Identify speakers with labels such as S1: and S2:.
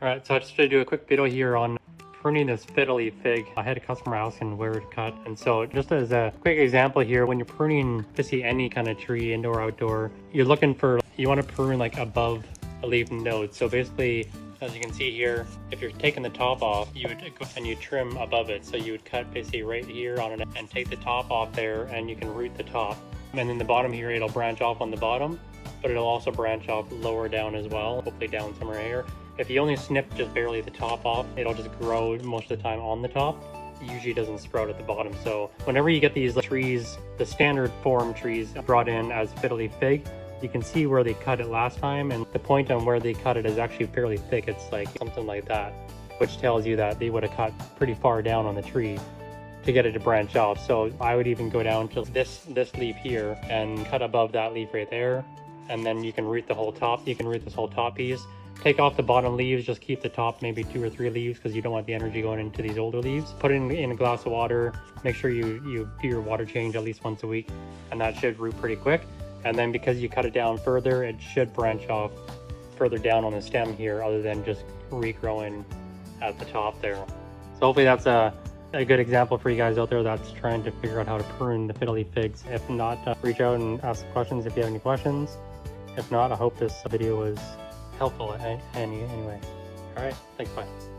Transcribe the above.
S1: Alright, so I just want to do a quick video here on pruning this Fiddle Leaf Fig. I had a customer asking where to cut, and so just as a quick example here, when you're pruning basically any kind of tree, indoor, outdoor, you want to prune like above a leaf node. So basically, as you can see here, if you're taking the top off, you would go and you trim above it. So you would cut basically right here on it and take the top off there, and you can root the top. And then the bottom here, it'll branch off on the bottom, but it'll also branch off lower down as well, hopefully down somewhere here. If you only snip just barely the top off, it'll just grow most of the time on the top. It usually doesn't sprout at the bottom. So whenever you get these trees, the standard form trees brought in as Fiddle Leaf Fig, you can see where they cut it last time, and the point on where they cut it is actually fairly thick. It's like something like that, which tells you that they would have cut pretty far down on the tree to get it to branch off. So I would even go down to this leaf here and cut above that leaf right there, and then you can root the whole top. You can root this whole top piece. Take off the bottom leaves, just keep the top maybe 2 or 3 leaves because you don't want the energy going into these older leaves. Put it in a glass of water. Make sure you do your water change at least once a week, and that should root pretty quick. And then because you cut it down further, it should branch off further down on the stem here other than just regrowing at the top there. So hopefully that's a good example for you guys out there that's trying to figure out how to prune the Fiddle Leaf Figs. If not, reach out and ask questions if you have any questions. If not, I hope this video was helpful anyway. All right, thanks, bye.